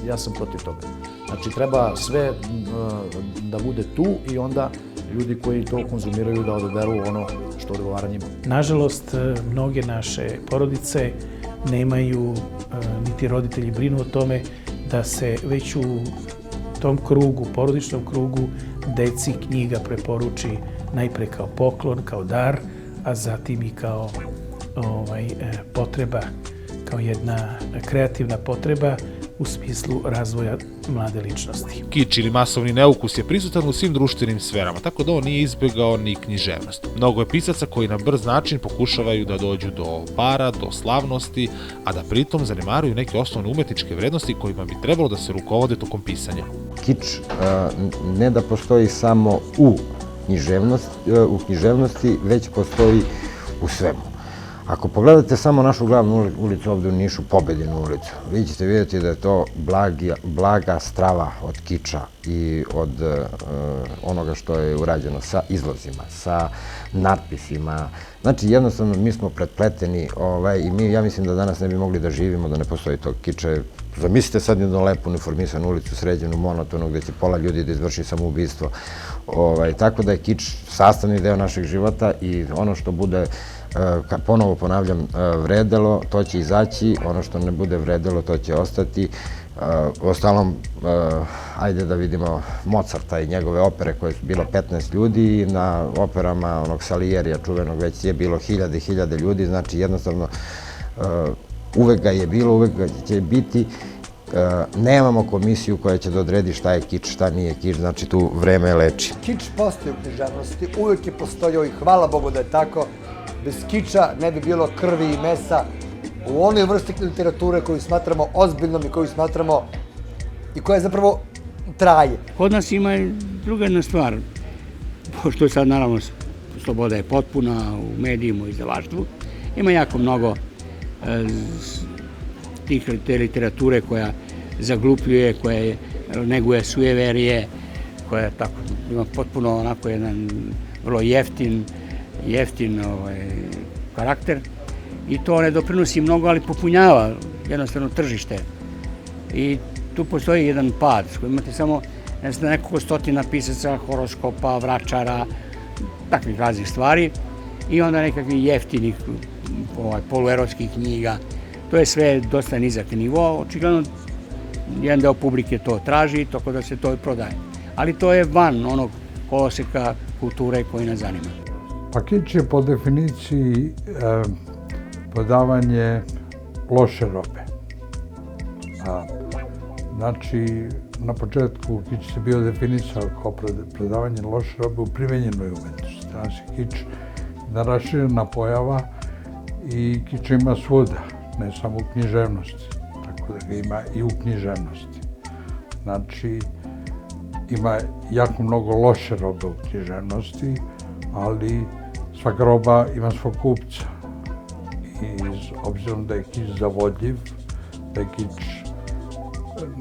Ja sam protiv toga. Znači, treba sve da bude tu i onda ljudi koji to konzumiraju da odaberu ono što odgovara njima. Nažalost, mnoge naše porodice nemaju, niti roditelji brinu o tome da se već u tom krugu, porodičnom krugu, deci knjiga preporuči najpre kao poklon, kao dar, a zatim i kao potreba, kao jedna kreativna potreba u smislu razvoja mlade ličnosti. Kič ili masovni neukus je prisutan u svim društvenim sferama, tako da on nije izbjegao ni književnost. Mnogo je pisaca koji na brz način pokušavaju da dođu do para, do slavnosti, a da pritom zanemaruju neke osnovne umetničke vrednosti kojima bi trebalo da se rukovode tokom pisanja. Kič ne da postoji samo u književnosti, već postoji u svemu. Ako pogledate samo našu glavnu ulicu ovdje u Nišu, Pobedinu ulicu, vi ćete vidjeti da je to blaga strava od kiča i od onoga što je urađeno sa izlozima, sa natpisima. Znači, jednostavno, mi smo pretpleteni i ja mislim da danas ne bi mogli da živimo da ne postoji tog kiča. Zamislite sad jednu lepu uniformisanu ulicu, sređenu, monotonu, gdje će pola ljudi da izvrši samoubistvo. Tako da je kič sastavni deo našeg života i ono što bude, ponovo ponavljam, vredelo, to će izaći, ono što ne bude vredelo, to će ostati. Ostalom, ajde da vidimo Mozarta i njegove opere koje su bilo 15 ljudi, na operama onog Salijerija čuvenog već je bilo hiljade i hiljade ljudi, znači jednostavno uvek ga je bilo, uvek ga će biti. Nemamo komisiju koja će da odredi šta je kič, šta nije kič, znači tu vreme leči. Kič postoji u književnosti, uvek je postojao i hvala Bogu da je tako. Bez kiča ne bi bilo krvi i mesa u onoj vrsti literature koju smatramo ozbiljnom i koju smatramo i koja zapravo traje. Kod nas ima i druga jedna stvar, pošto je sad naravno sloboda je potpuna u medijima, u izdavaštvu, ima jako mnogo te literature koja zaglupljuje, koja neguje sujeverije, koja ima potpuno onako jedan vrlo jeftin karakter i to ne doprinosi mnogo, ali popunjava jednostavno tržište. I tu postoji jedan pad, koji imate samo nekoliko stotina pisaca, horoskopa, vračara, takvih raznih stvari i onda nekakvih jeftinih poluerotskih knjiga. To je sve dosta nizak nivo, očigledno jedan deo publike to traži, tako da se to i prodaje. Ali to je van onog koloseka kulture koji nas zanima. Pa kič je po definiciji prodavanje loše robe. Znači, na početku kič se bio definisao kao prodavanje loše robe u primenjenoj umetnosti. Danas je kič jedna raširena pojava i kič ima svuda, ne samo u književnosti, tako da ga ima i u književnosti. Znači, ima jako mnogo loše robe u književnosti, ali svaka roba ima svog kupca. I obzirom da je kič zavodljiv, da je kič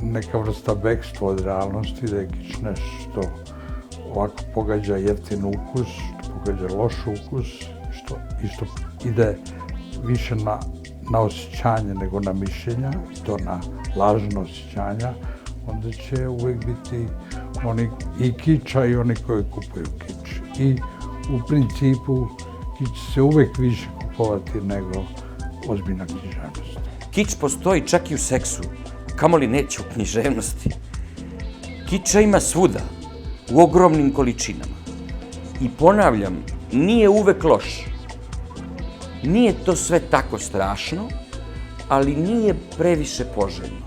neka vrsta bekstva od realnosti, da je kič nešto što ovako pogađa jeftin ukus, što pogađa loš ukus i što ide više na osjećanje nego na mišljenja, i to na lažno osjećanja, onda će uvek biti oni i kiča i oni koji kupuju kič. I u principu kič će se uvek više kupovati nego ozbiljna književnost. Kič postoji čak i u seksu, kamoli neće u književnosti. Kiča ima svuda, u ogromnim količinama. I ponavljam, nije uvek loš. Nije to sve tako strašno, ali nije previše poželjno.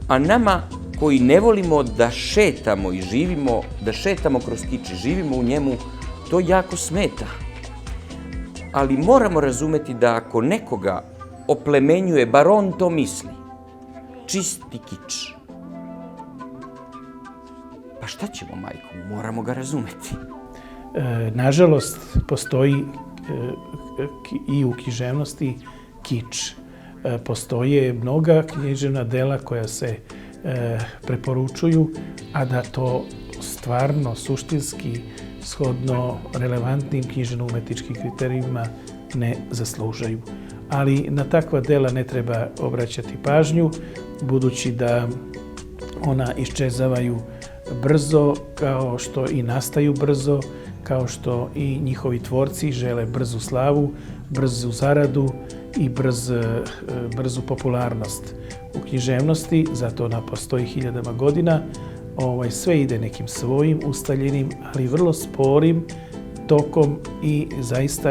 A nama koji ne volimo da šetamo i živimo, da šetamo kroz kič i živimo u njemu, to jako smeta. Ali moramo razumeti da ako nekoga oplemenjuje, bar on to misli, čisti kič. Pa šta ćemo, majko? Moramo ga razumeti. Nažalost, postoji i u književnosti kič. Postoje mnoga književna dela koja se preporučuju, a da to stvarno, suštinski, shodno relevantnim književno-umetničkim kriterijima ne zaslužaju. ali na takva dela ne treba obraćati pažnju, budući da ona iščezavaju brzo, kao što i nastaju brzo, kao što i njihovi tvorci žele brzu slavu, brzu zaradu i brzu popularnost u književnosti, zato ona postoji hiljadama godina. Sve ide nekim svojim ustaljenim, ali vrlo sporim tokom i zaista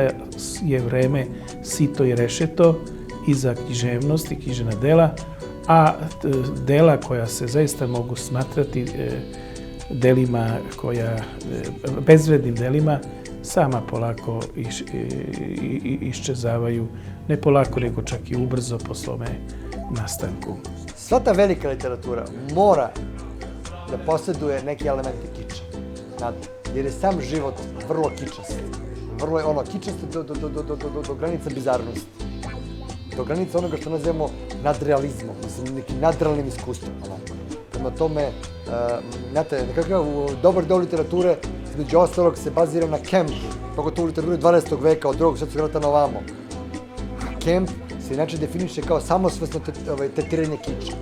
je vreme sito i rešeto i za književnost i književna dela, a dela koja se zaista mogu smatrati delima bezvrednim delima, sama polako iščezavaju, ne polako, nego čak i ubrzo po svome nastanku. Sva ta velika literatura mora da posjeduje neki elementi kiča, jer je sam život vrlo kičast. Vrlo je kičast do granica bizarnosti. Do granica onoga što nazivamo nadrealizmom, nekim nadrealnim iskustvom. Prema tome, znate, nekakav dobar deo literature, između ostalog, se bazira na Kempu, pogotovo u literaturi 12. veka, od drugog svjetskog rata na ovamo. Kemp se inače definiše kao samosvesno tetiranje kiča.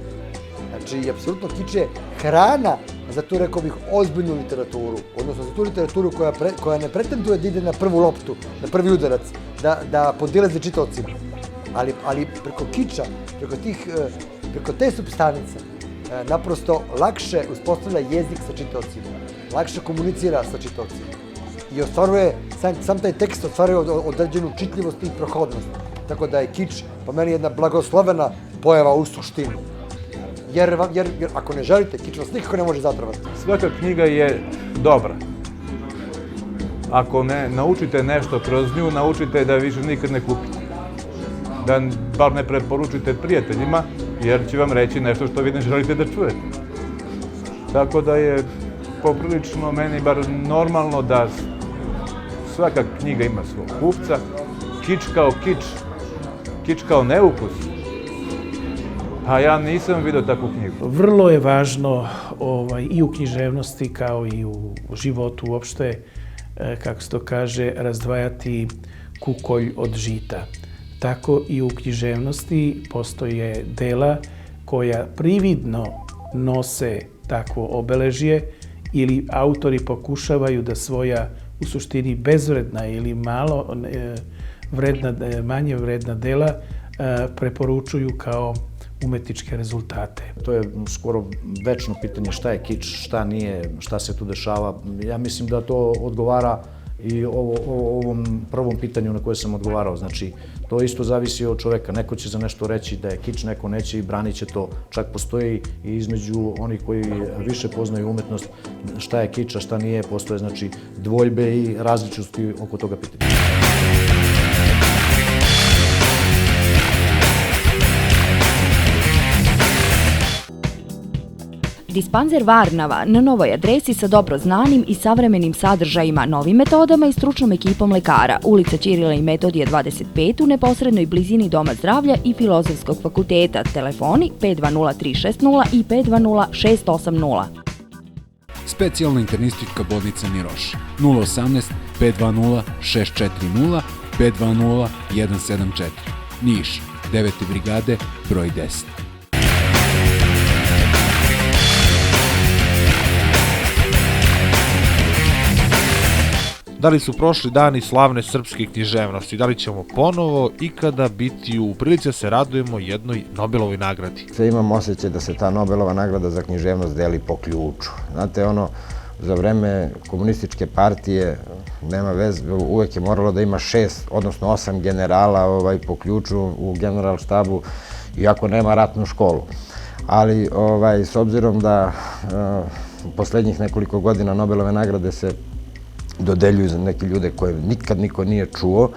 Znači, apsolutno kič je hrana za tu, rekao bih, ozbiljnu literaturu, odnosno za tu literaturu koja ne pretenduje da ide na prvu loptu, na prvi udarac, da podilazi čitaocima. Ali preko kiča, preko te supstanice, naprosto lakše uspostavlja jezik sa čitaocima, lakše komunicira sa čitaocima i ostvaruje, sam taj tekst ostvaruje određenu čitljivost i prohodnost. Tako da je kič po meni jedna blagoslovena pojava u suštini. Jer ako ne želite, kič vas nikako ne može zatrovati. Svaka knjiga je dobra. Ako ne naučite nešto kroz nju, naučite da više nikad ne kupite. Da bar ne preporučite prijateljima, jer će vam reći nešto što vi ne želite da čujete. Tako da je poprilično meni bar normalno da svaka knjiga ima svog kupca. Kič kao kič, kič kao neukus. A ja nisam vidio takvu knjigu. Vrlo je važno i u književnosti kao i u životu uopšte, kako se to kaže, razdvajati kukolj od žita. Tako i u književnosti postoje dela koja prividno nose takvo obeležje ili autori pokušavaju da svoja u suštini bezvredna ili manje vredna dela preporučuju kao umetničke rezultate. To je skoro večno pitanje šta je kič, šta nije, šta se tu dešava. Ja mislim da to odgovara i ovom prvom pitanju na koje sam odgovarao. Znači, to isto zavisi od čoveka. Neko će za nešto reći da je kič, neko neće i branit će to. Čak postoji i između onih koji više poznaju umetnost šta je kič, a šta nije. Postoje, znači, dvojbe i različitosti oko toga pitanja. Dispanzer Varnava na novoj adresi sa dobro znanim i savremenim sadržajima, novim metodama i stručnom ekipom lekara. Ulica Ćirila i Metodija 25 u neposrednoj blizini Doma zdravlja i Filozofskog fakulteta. Telefoni 520 360 i 520 680. Specijalna internistička bolnica Miroš 018 520 640 520 174. Niš, 9. brigade, broj 10. Da li su prošli dani slavne srpske književnosti? Da li ćemo ponovo ikada biti u prilici da se radujemo jednoj Nobelovoj nagradi? Sve imam osjećaj da se ta Nobelova nagrada za književnost deli po ključu. Znate, za vreme komunističke partije, nema veze, uvek je moralo da ima 6, odnosno 8 generala po ključu u generalštabu, iako nema ratnu školu. Ali, s obzirom da poslednjih nekoliko godina Nobelove nagrade se dodeljuju za neke ljude koje nikad niko nije čuo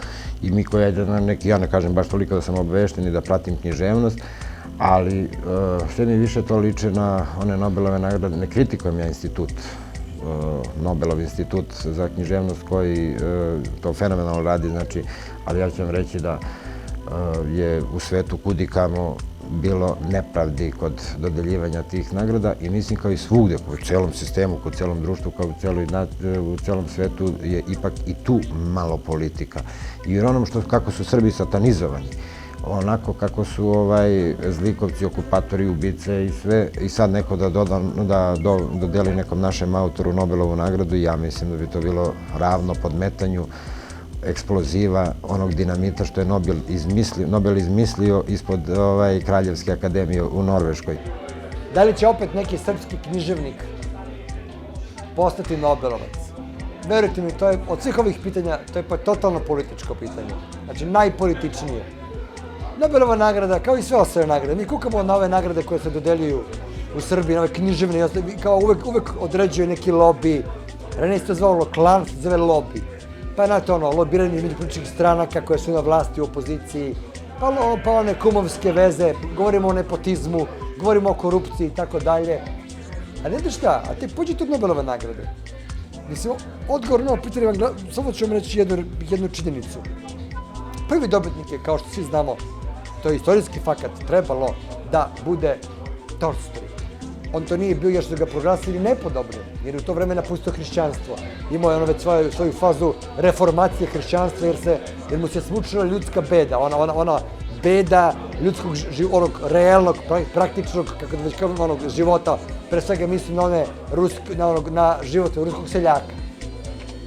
i mi koji, ja ne kažem baš toliko da sam obavešten i da pratim književnost, ali sve mi više to liče na one Nobelove nagrade. Ne kritikujem ja institut, Nobelov institut za književnost koji to fenomenalno radi, znači, ali ja ću vam reći da je u svetu kudikamo bilo nepravdi kod dodeljivanja tih nagrada i mislim kao i svugde, u celom sistemu, u celom društvu, kao u celom svetu je ipak i tu malo politika. I u onom kako su Srbi satanizovani, onako kako su zlikovci, okupatori, ubice i sve, i sad neko da dodeli nekom našem autoru Nobelovu nagradu, ja mislim da bi to bilo ravno podmetanju eksploziva onog dinamita što je Nobel izmislio ispod Kraljevske akademije u Norveškoj. Da li će opet neki srpski književnik postati Nobelovac? Verujte mi, to je, od svih ovih pitanja, to je pa totalno političko pitanje. Znači, najpolitičnije. Nobelova nagrada, kao i sve ostale nagrade, mi kukamo na ove nagrade koje se dodeljuju u Srbiji, na ove književne, kao uvek određuje neki lobby. Ranije se to zvalo klan, se zove lobby. Pa znate lobiranje između političkih stranaka koje su na vlasti u opoziciji, pa one kumovske veze, govorimo o nepotizmu, govorimo o korupciji i tako dalje. A ne znaš šta, a te pođite od Nobelove nagrade. Mislim, odgovor na ovo pitanje, samo ću vam reći jednu činjenicu. Prvi dobitnik je, kao što svi znamo, to je istorijski fakat, trebalo da bude Tolstoj. On to nije bio još da ga proglasili nepodobno, jer je u to vreme napustio hrišćanstvo. Imao je ono već svoju fazu reformacije hrišćanstva, jer mu se smučila ljudska beda, ona beda ljudskog, onog realnog, praktičnog, kako da već kažem, onog života, pre svega mislim na život ruskog seljaka.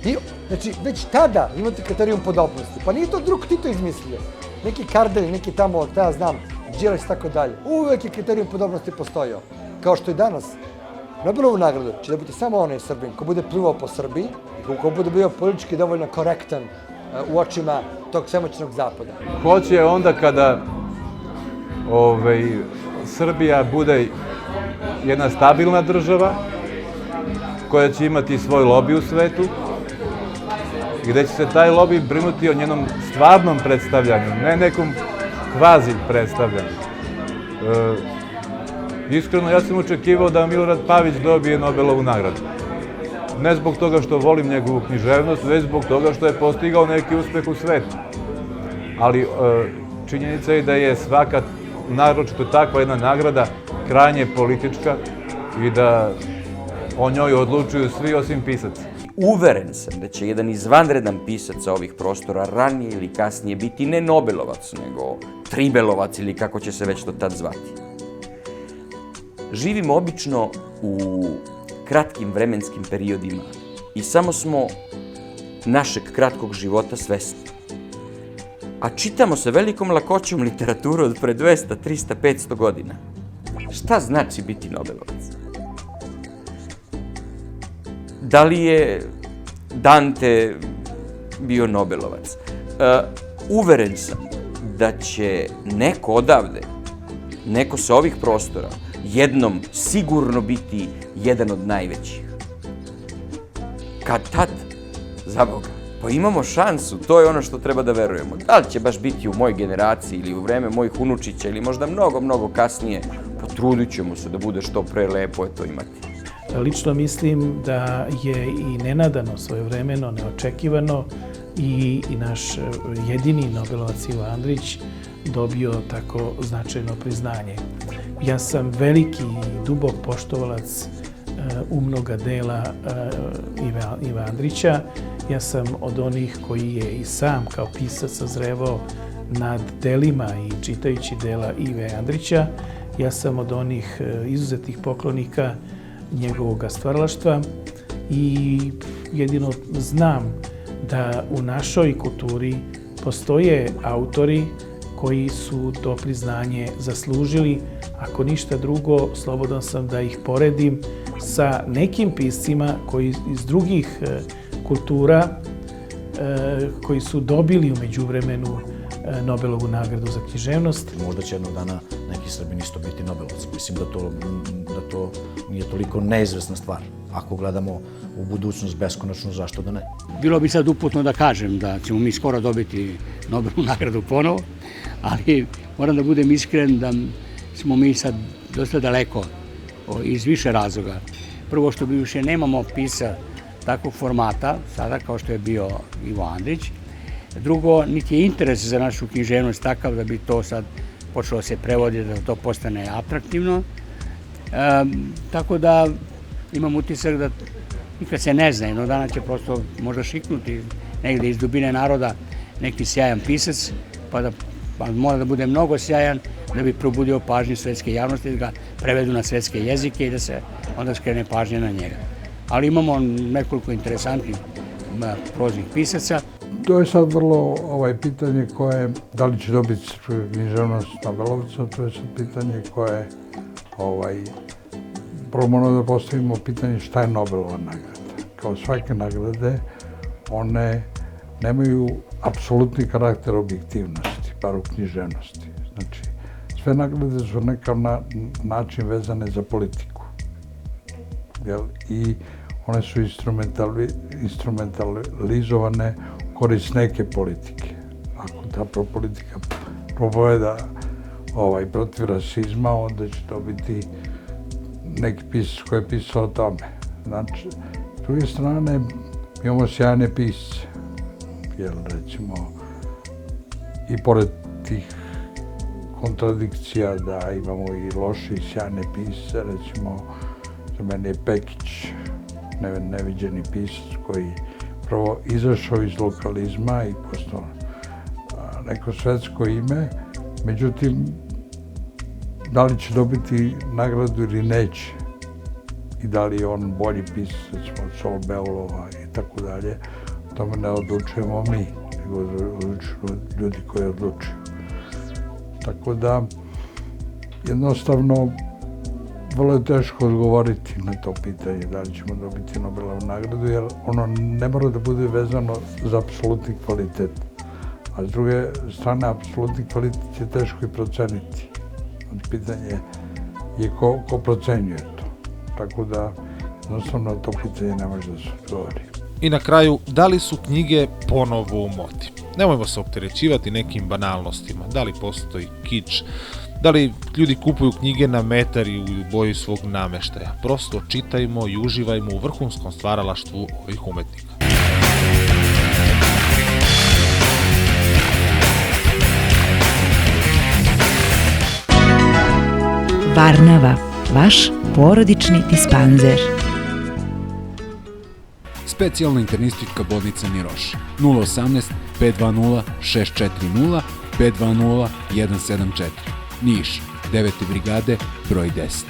I, znači, već tada imate kriterijum podobnosti. Pa nije to drug Tito izmislio. Neki Kardelj, neki tamo, ja znam, Đilas i tako dalje. Uvek je kriterijum podobnosti postojao. Kao što i danas. Nobelovu nagradu će dobiti samo onaj Srbin ko bude plivao po Srbiji i ko bude bio politički dovoljno korektan u očima tog svemoćnog zapada. Hoće onda kada Srbija bude jedna stabilna država koja će imati svoj lobi u svetu, gde će se taj lobi brinuti o njenom stvarnom predstavljanju, ne nekom kvazi predstavljanju. Iskreno, ja sam očekivao da Milorad Pavić dobije Nobelovu nagradu. Ne zbog toga što volim njegovu književnost, već zbog toga što je postigao neki uspeh u svetu. Ali činjenica je da je svaka, naročito takva jedna nagrada, krajnje politička i da o njoj odlučuju svi osim pisaca. Uveren sam da će jedan izvanredan pisac sa ovih prostora ranije ili kasnije biti ne Nobelovac, nego Tribelovac ili kako će se već to tad zvati. Živimo obično u kratkim vremenskim periodima i samo smo našeg kratkog života svesni. A čitamo sa velikom lakoćom literaturu od pre 200, 300, 500 godina. Šta znači biti Nobelovac? Da li je Dante bio Nobelovac? Uveren sam da će neko odavde, neko sa ovih prostora, jednom sigurno biti jedan od najvećih. Kad tad, za Boga, pa imamo šansu, to je ono što treba da verujemo. Da li će baš biti u mojoj generaciji ili u vreme mojih unučića ili možda mnogo, mnogo kasnije, potrudit ćemo se da bude što pre lepo je to imati. Lično mislim da je i nenadano, svojevremeno, neočekivano i naš jedini Nobelovac Ivo Andrić dobio tako značajno priznanje. Ja sam veliki i dubok poštovalac umnoga dela Iva Andrića. Ja sam od onih koji je i sam kao pisac sazrevao nad delima i čitajući dela Ive Andrića. Ja sam od onih izuzetnih poklonika njegovog stvaralaštva i jedino znam da u našoj kulturi postoje autori koji su to priznanje zaslužili. Ako ništa drugo, slobodan sam da ih poredim sa nekim piscima koji iz drugih kultura koji su dobili u međuvremenu Nobelovu nagradu za književnost. Možda će jednog dana neki Srbin isto biti Nobelovac. Mislim da to nije toliko neizvesna stvar. Ako gledamo u budućnost beskonačno, zašto da ne? Bilo bi sad uputno da kažem da ćemo mi skoro dobiti Nobelovu nagradu ponovo, ali moram da budem iskren da smo mi sad dosta daleko iz više razloga. Prvo što mi više nemamo pisa takvog formata, sada kao što je bio Ivo Andrić. Drugo, niti je interes za našu književnost takav da bi to sad počelo se prevoditi, da to postane atraktivno. Tako da imam utisak da nikad se ne zna, jednog dana će prosto možda šiknuti negde iz dubine naroda neki sjajan pisac, pa da Pa mora da bude mnogo sjajan da bi probudio pažnju svetske javnosti, da ga prevedu na svetske jezike i da se onda skrene pažnja na njega. Ali imamo nekoliko interesantnih proznih pisaca. To je sad vrlo pitanje koje, da li će dobiti književnost Nobelovca, to je sad pitanje koje, prvo moramo da postavimo pitanje šta je Nobelova nagrada. Kao svake nagrade, one nemaju apsolutni karakter objektivnosti, bar u književnosti. Znači, sve nagrade su nekakav način vezane za politiku. I one su instrumentalizovane u korist neke politike. Ako ta politika propoveda protiv rasizma, onda će to biti neki pisac koji je pisao o tome. Znači, s druge strane, imamo sjajne pisce, jer recimo, i pored tih kontradikcija da imamo i loše i sjajne pisce, recimo, za mene je Pekić, neviđeni pisac koji prvo izašao iz lokalizma i postao neko svetsko ime, međutim, da li će dobiti nagradu ili neće i da li je on bolji pisac, recimo od Sol Beulova i tako dalje, o tome ne odlučujemo mi, nego odlučuju ljudi koji odlučuju. Tako da, jednostavno, vrlo je teško odgovoriti na to pitanje da li ćemo dobiti Nobelovu nagradu, jer ono ne mora da bude vezano za apsolutni kvalitet. A s druge strane, apsolutni kvalitet je teško i proceniti. Pitanje je ko procenjuje to. Tako da, jednostavno, to pitanje ne može da se odgovori. I na kraju, da li su knjige ponovo u modi? Nemojmo se opterećivati nekim banalnostima. Da li postoji kič? Da li ljudi kupuju knjige na metar i u boji svog nameštaja? Prosto čitajmo i uživajmo u vrhunskom stvaralaštvu ovih umetnika. Varnava, vaš porodični dispanzer. Specijalna internistička bolnica Niroš. 018 520 640 520 174. Niš, 9. brigade, broj 10.